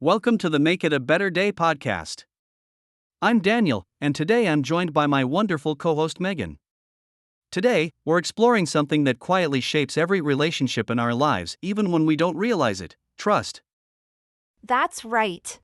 Welcome to the Make It a Better Day podcast. I'm Daniel, and today I'm joined by my wonderful co host Megan. Today, we're exploring something that quietly shapes every relationship in our lives, even when we don't realize it: trust. That's right.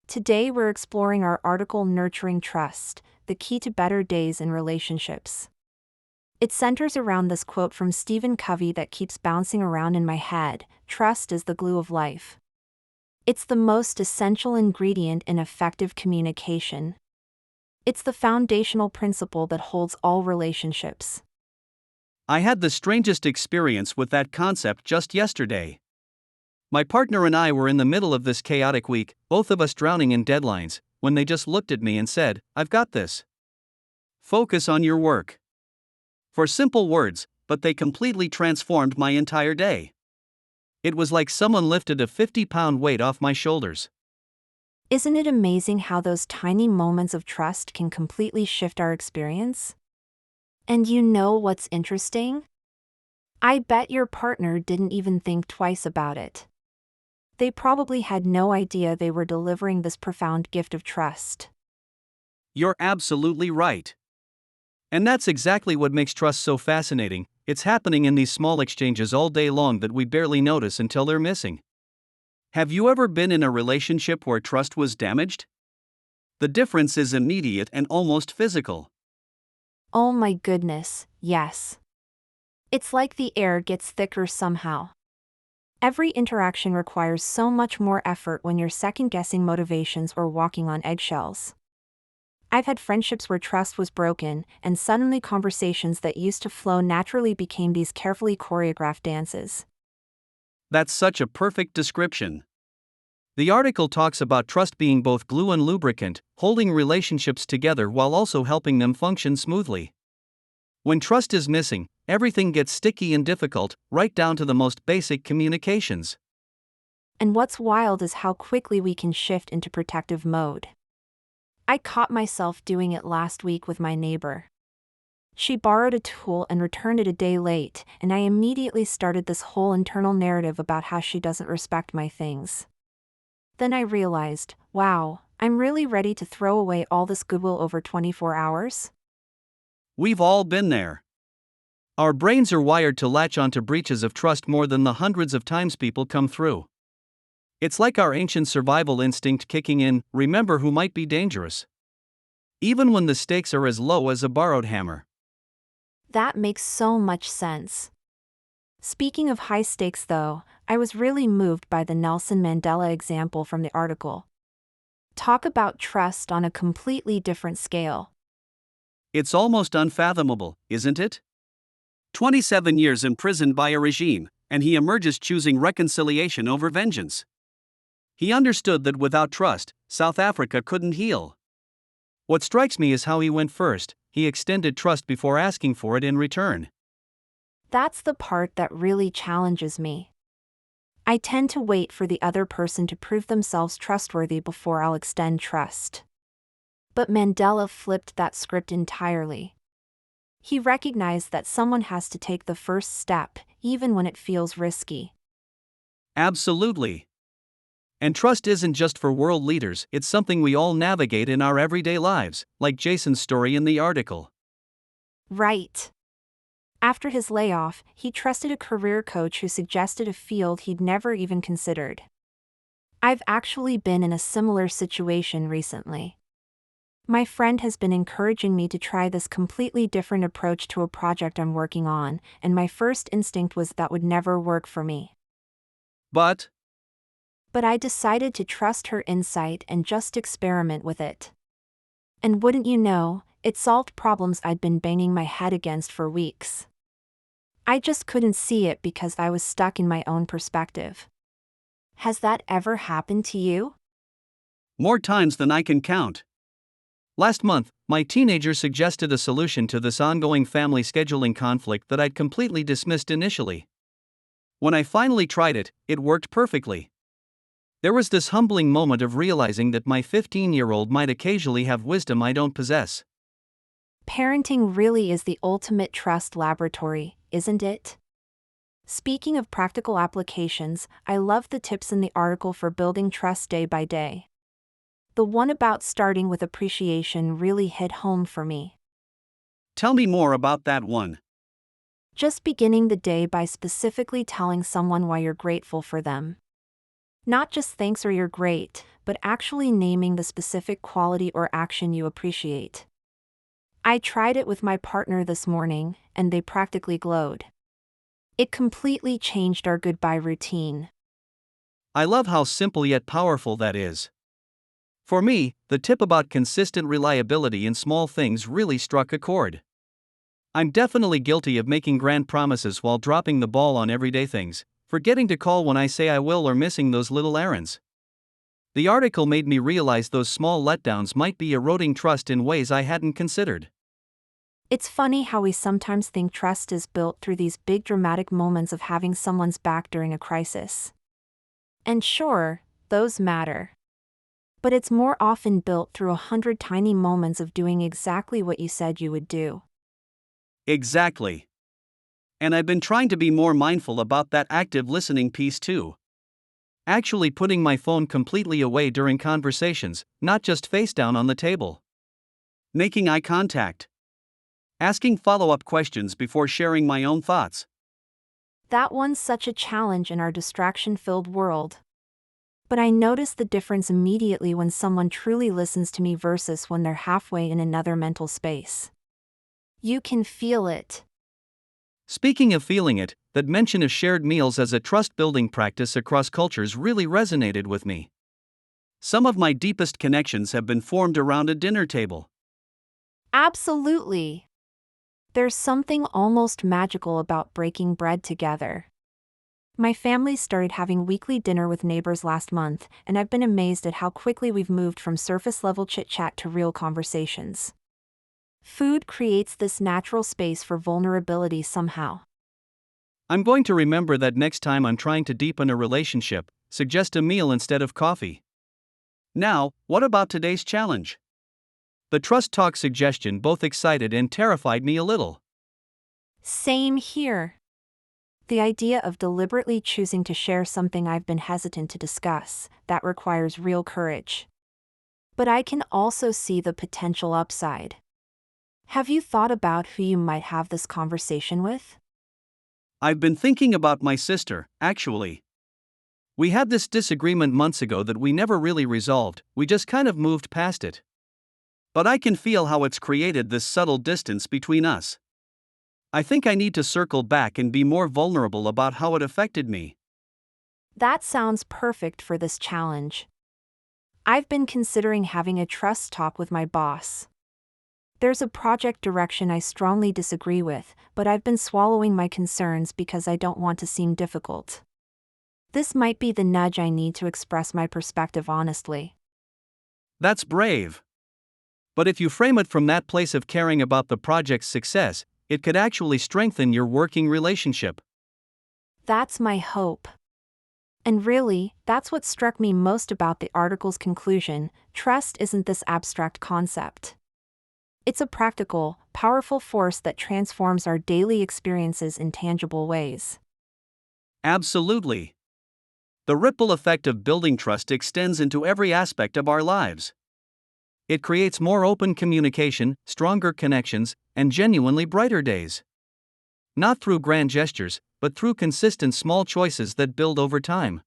Today we're exploring our article Nurturing Trust, the Key to Better Days in Relationships. It centers around this quote from Stephen Covey that keeps bouncing around in my head: trust is the glue of life. It's the most essential ingredient in effective communication. It's the foundational principle that holds all relationships. I had the strangest experience with that concept just yesterday. My partner and I were in the middle of this chaotic week, both of us drowning in deadlines, when they just looked at me and said, "I've got this. Focus on your work." For simple words, but they completely transformed my entire day. It was like someone lifted a 50-pound weight off my shoulders. Isn't it amazing how those tiny moments of trust can completely shift our experience? And you know what's interesting? I bet your partner didn't even think twice about it. They probably had no idea they were delivering this profound gift of trust. You're absolutely right. And that's exactly what makes trust so fascinating. It's happening in these small exchanges all day long that we barely notice until they're missing. Have you ever been in a relationship where trust was damaged? The difference is immediate and almost physical. Oh my goodness, yes. It's like the air gets thicker somehow. Every interaction requires so much more effort when you're second-guessing motivations or walking on eggshells. I've had friendships where trust was broken, and suddenly conversations that used to flow naturally became these carefully choreographed dances. That's such a perfect description. The article talks about trust being both glue and lubricant, holding relationships together while also helping them function smoothly. When trust is missing, everything gets sticky and difficult, right down to the most basic communications. And what's wild is how quickly we can shift into protective mode. I caught myself doing it last week with my neighbor. She borrowed a tool and returned it a day late, and I immediately started this whole internal narrative about how she doesn't respect my things. Then I realized, wow, I'm really ready to throw away all this goodwill over 24 hours? We've all been there. Our brains are wired to latch onto breaches of trust more than the hundreds of times people come through. It's like our ancient survival instinct kicking in: remember who might be dangerous. Even when the stakes are as low as a borrowed hammer. That makes so much sense. Speaking of high stakes though, I was really moved by the Nelson Mandela example from the article. Talk about trust on a completely different scale. It's almost unfathomable, isn't it? 27 years imprisoned by a regime, and he emerges choosing reconciliation over vengeance. He understood that without trust, South Africa couldn't heal. What strikes me is how he went first. He extended trust before asking for it in return. That's the part that really challenges me. I tend to wait for the other person to prove themselves trustworthy before I'll extend trust. But Mandela flipped that script entirely. He recognized that someone has to take the first step, even when it feels risky. Absolutely. And trust isn't just for world leaders, it's something we all navigate in our everyday lives, like Jason's story in the article. Right. After his layoff, he trusted a career coach who suggested a field he'd never even considered. I've actually been in a similar situation recently. My friend has been encouraging me to try this completely different approach to a project I'm working on, and my first instinct was that would never work for me. But I decided to trust her insight and just experiment with it. And wouldn't you know, it solved problems I'd been banging my head against for weeks. I just couldn't see it because I was stuck in my own perspective. Has that ever happened to you? more times than I can count. Last month, my teenager suggested a solution to this ongoing family scheduling conflict that I'd completely dismissed initially. When I finally tried it, it worked perfectly. There was this humbling moment of realizing that my 15-year-old might occasionally have wisdom I don't possess. Parenting really is the ultimate trust laboratory, isn't it? Speaking of practical applications, I love the tips in the article for building trust day by day. The one about starting with appreciation really hit home for me. Tell me more about that one. Just beginning the day by specifically telling someone why you're grateful for them. Not just thanks or you're great, but actually naming the specific quality or action you appreciate. I tried it with my partner this morning, and they practically glowed. It completely changed our goodbye routine. I love how simple yet powerful that is. For me, the tip about consistent reliability in small things really struck a chord. I'm definitely guilty of making grand promises while dropping the ball on everyday things, forgetting to call when I say I will or missing those little errands. The article made me realize those small letdowns might be eroding trust in ways I hadn't considered. It's funny how we sometimes think trust is built through these big dramatic moments of having someone's back during a crisis. And sure, those matter. But it's more often built through 100 tiny moments of doing exactly what you said you would do. Exactly. And I've been trying to be more mindful about that active listening piece too. Actually putting my phone completely away during conversations, not just face down on the table. Making eye contact. Asking follow-up questions before sharing my own thoughts. That one's such a challenge in our distraction-filled world. But I notice the difference immediately when someone truly listens to me versus when they're halfway in another mental space. You can feel it. Speaking of feeling it, that mention of shared meals as a trust-building practice across cultures really resonated with me. Some of my deepest connections have been formed around a dinner table. Absolutely. There's something almost magical about breaking bread together. My family started having weekly dinner with neighbors last month, and I've been amazed at how quickly we've moved from surface-level chit-chat to real conversations. Food creates this natural space for vulnerability somehow. I'm going to remember that next time I'm trying to deepen a relationship, suggest a meal instead of coffee. Now, what about today's challenge? The Trust Talk suggestion both excited and terrified me a little. Same here. The idea of deliberately choosing to share something I've been hesitant to discuss, that requires real courage. But I can also see the potential upside. Have you thought about who you might have this conversation with? I've been thinking about my sister, actually. We had this disagreement months ago that we never really resolved, we just kind of moved past it. But I can feel how it's created this subtle distance between us. I think I need to circle back and be more vulnerable about how it affected me. That sounds perfect for this challenge. I've been considering having a trust talk with my boss. There's a project direction I strongly disagree with, but I've been swallowing my concerns because I don't want to seem difficult. This might be the nudge I need to express my perspective honestly. That's brave. But if you frame it from that place of caring about the project's success, it could actually strengthen your working relationship. That's my hope. And really, that's what struck me most about the article's conclusion. Trust isn't this abstract concept. It's a practical, powerful force that transforms our daily experiences in tangible ways. Absolutely. The ripple effect of building trust extends into every aspect of our lives. It creates more open communication, stronger connections, and genuinely brighter days. Not through grand gestures, but through consistent small choices that build over time.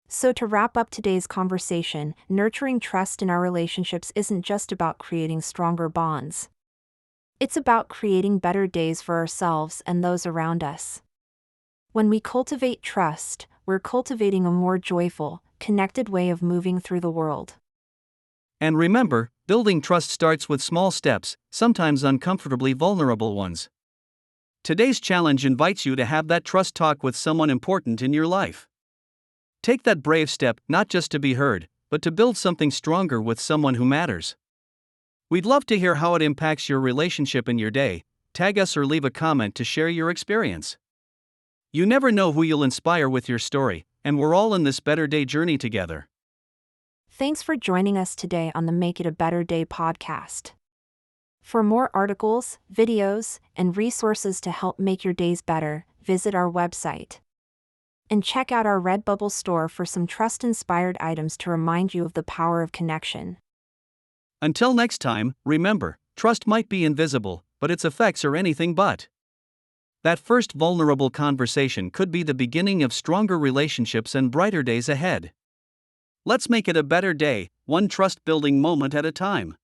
So to wrap up today's conversation, nurturing trust in our relationships isn't just about creating stronger bonds. It's about creating better days for ourselves and those around us. When we cultivate trust, we're cultivating a more joyful, connected way of moving through the world. And remember, building trust starts with small steps, sometimes uncomfortably vulnerable ones. Today's challenge invites you to have that trust talk with someone important in your life. Take that brave step, not just to be heard, but to build something stronger with someone who matters. We'd love to hear how it impacts your relationship in your day. Tag us or leave a comment to share your experience. You never know who you'll inspire with your story, and we're all in this better day journey together. Thanks for joining us today on the Make It a Better Day podcast. For more articles, videos, and resources to help make your days better, visit our website. And check out our Redbubble store for some trust-inspired items to remind you of the power of connection. Until next time, remember, trust might be invisible, but its effects are anything but. That first vulnerable conversation could be the beginning of stronger relationships and brighter days ahead. Let's make it a better day, one trust-building moment at a time.